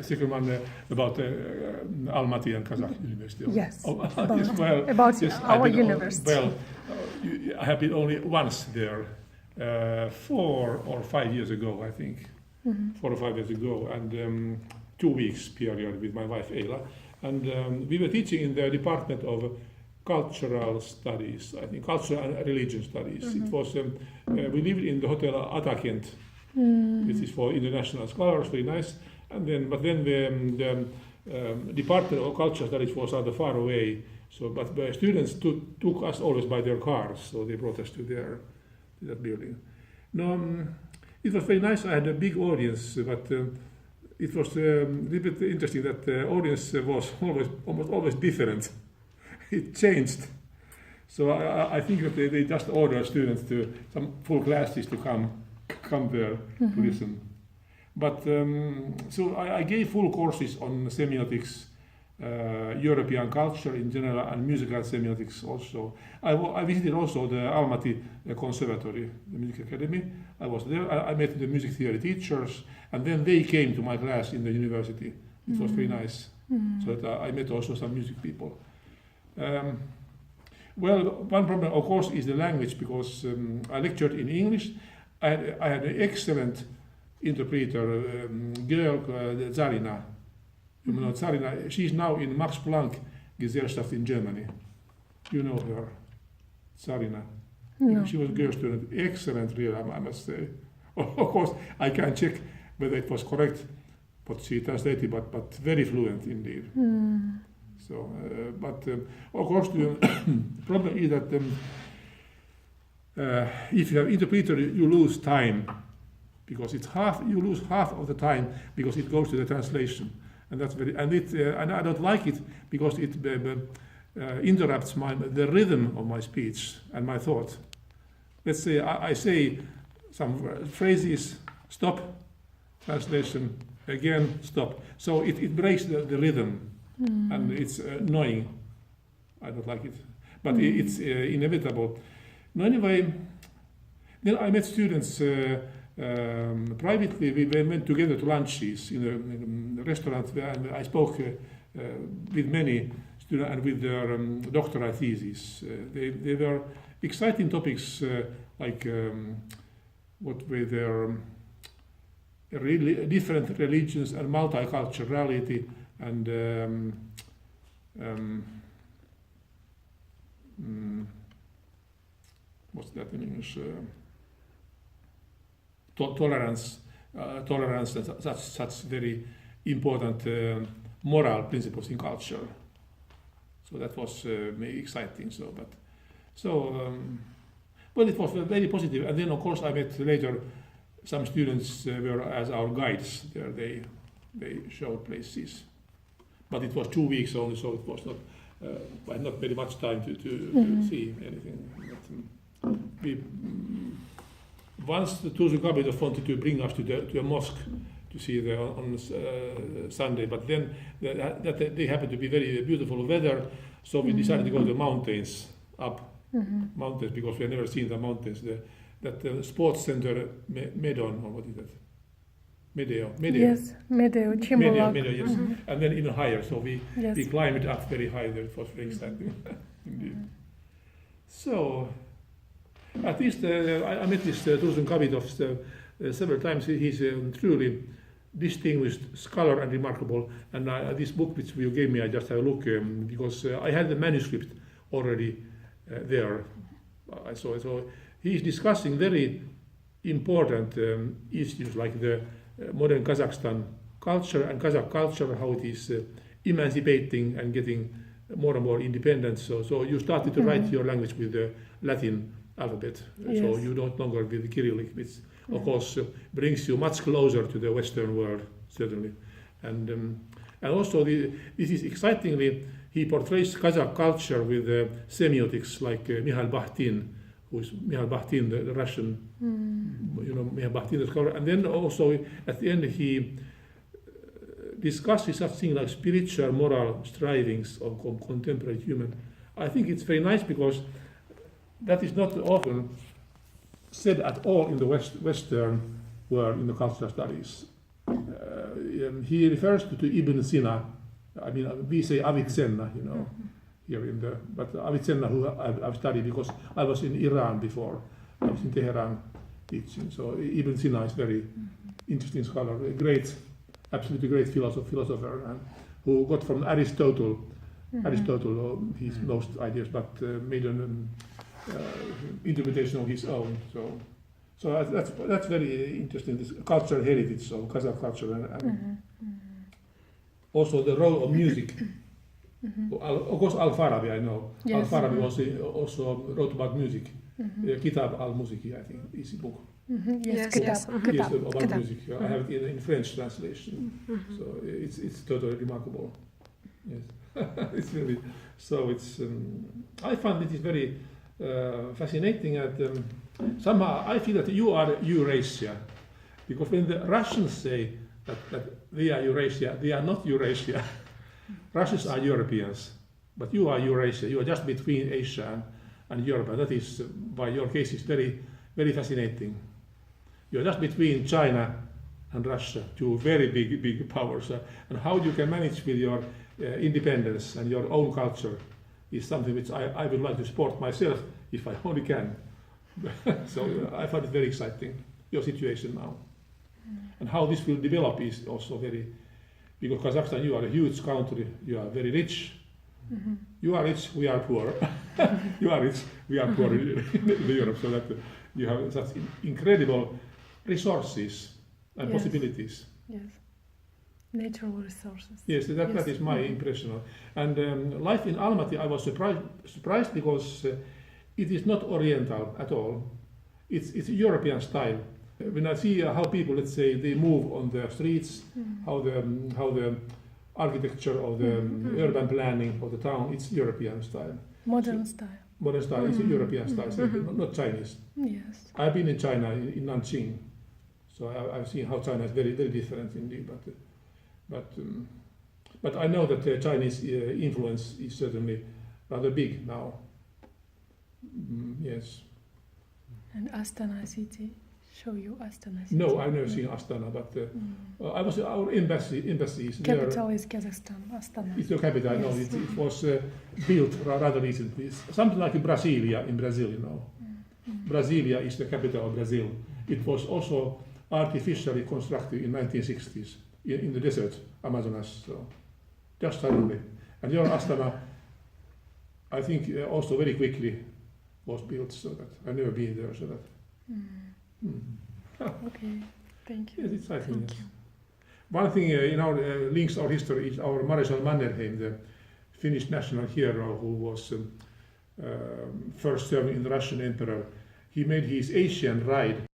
second one about Almaty and Kazakh University. Yes, about our university. I have been only once there, 4 or 5 years ago, I think. 4 or 5 years ago, and 2 weeks period with my wife Eila. And we were teaching in the Department of Cultural Studies, I think, Cultural and Religion Studies. It was, we lived in the Hotel Atakent, which is for international scholars, very nice. And then, but then the Department of Cultural Studies was rather far away. So, but the students took us always by their cars, so they brought us to that building. No, it was very nice. I had a big audience, but it was a little bit interesting that the audience was almost always different. It changed. So I think that they just ordered students to some full classes to come there to listen. But so I gave full courses on semiotics, European culture in general, and musical semiotics also. I visited also the Almaty Conservatory, the music academy. I was there. I met the music theory teachers, and then they came to my class in the university. It was very nice. So that I met also some music people. Well, one problem, of course, is the language, because I lectured in English. I had an excellent interpreter, girl, Zarina. You know Zarina, she's now in Max Planck Gesellschaft in Germany. You know her, Zarina. No. She was a girl student, excellent, really, I must say. Of course, I can't check whether it was correct what she translated, but very fluent indeed. So, but of course, the problem is that if you have interpreter, you lose time, because it's you lose half of the time because it goes to the translation, and that's and I don't like it because it interrupts the rhythm of my speech and my thought. Let's say I say some phrases, stop, translation, again, stop. So it breaks the rhythm. And it's annoying. I don't like it, but it's inevitable. No, anyway, then I met students privately. We went together to lunches in a restaurant, and I spoke with many students and with their doctoral theses. They were exciting topics like what were their really different religions and multiculturality. And what's that in English? Tolerance and such very important moral principles in culture. So that was exciting. Well, it was very positive. And then, of course, I met later some students were as our guides. There they showed places. But it was 2 weeks only, so it was not very much time to see anything. But, once the Turku Kabinov wanted to bring us to a mosque to see on Sunday, but then that they happened to be very beautiful weather, so we decided to go to the mountains, mountains, because we had never seen the mountains. That sports center, Medon, or what is that? Medeo. Yes, Medeo, Chimbolak. Medeo, yes. And then even higher, so we climbed up very high there. It was very exciting, indeed. So, at least I met this Tursun Kabinov several times. He's a truly distinguished scholar and remarkable. And this book which you gave me, I just had a look because I had the manuscript already there. So he's discussing very important issues like the modern Kazakhstan culture and Kazakh culture, how it is emancipating and getting more and more independent. So you started to write your language with the Latin alphabet, so you don't longer with the Cyrillic, which of course brings you much closer to the Western world, certainly. And also this is excitingly, he portrays Kazakh culture with semiotics like Mikhail Bakhtin, who is Mikhail Bakhtin, the Russian, Mikhail Bakhtin, the scholar. And then also at the end he discusses such things like spiritual, moral strivings of contemporary human. I think it's very nice because that is not often said at all in the Western world in the cultural studies. he refers to Ibn Sina. I mean, we say Avicenna, you know, here in the, but Avicenna, who I've studied because I was in Iran before. I was in Tehran teaching. So Ibn Sina is very interesting scholar, a great, absolutely great philosopher, and who got from Aristotle his most ideas, but made an interpretation of his own. So that's very interesting. This cultural heritage, so Kazakh culture, and also the role of music. Of course, Al-Farabi, I know. Yes. Al-Farabi also wrote about music. Kitab al-Musiki, I think, is a book. Yes, Yes, about music. I have it in French translation. So it's totally remarkable. Yes, it's really so. It's I find it is very fascinating, and somehow I feel that you are Eurasia, because when the Russians say that they are Eurasia, they are not Eurasia. Russians are Europeans, but you are Eurasia. You are just between Asia and Europe. And that is why your case is very, very fascinating. You are just between China and Russia, two very big powers. And how you can manage with your independence and your own culture is something which I would like to support myself if I only can. So I find it very exciting, your situation now. And how this will develop is also very, because Kazakhstan, you are a huge country, you are very rich. You are rich, we are poor. You are rich, we are poor in Europe, so that you have such incredible resources and possibilities. Yes, natural resources. Yes, that is my impression. And life in Almaty, I was surprised because it is not Oriental at all. It's European style. When I see how people, let's say, they move on the streets, how the architecture of the urban planning of the town, it's European style. Modern style. Modern style, it's European style, so not Chinese. Yes. I've been in China, in Nanjing, so I've seen how China is very, very different indeed. But I know that the Chinese influence is certainly rather big now. Yes. And Astana city. Show you Astana city. No, I've never seen Astana, but I was our embassy is capital is Kazakhstan, Astana. It's the capital. Yes. No, it was built rather recently. It's something like Brasilia in Brazil, you know. Brasilia is the capital of Brazil. It was also artificially constructed in 1960s in the desert, Amazonas. So just suddenly, and your Astana, I think, also very quickly was built. So that I've never been there. So that. Okay, thank you. Yes, it's exciting. Yes. One thing in our links our history is our Marshal Mannerheim, the Finnish national hero who was first serving in the Russian emperor. He made his Asian ride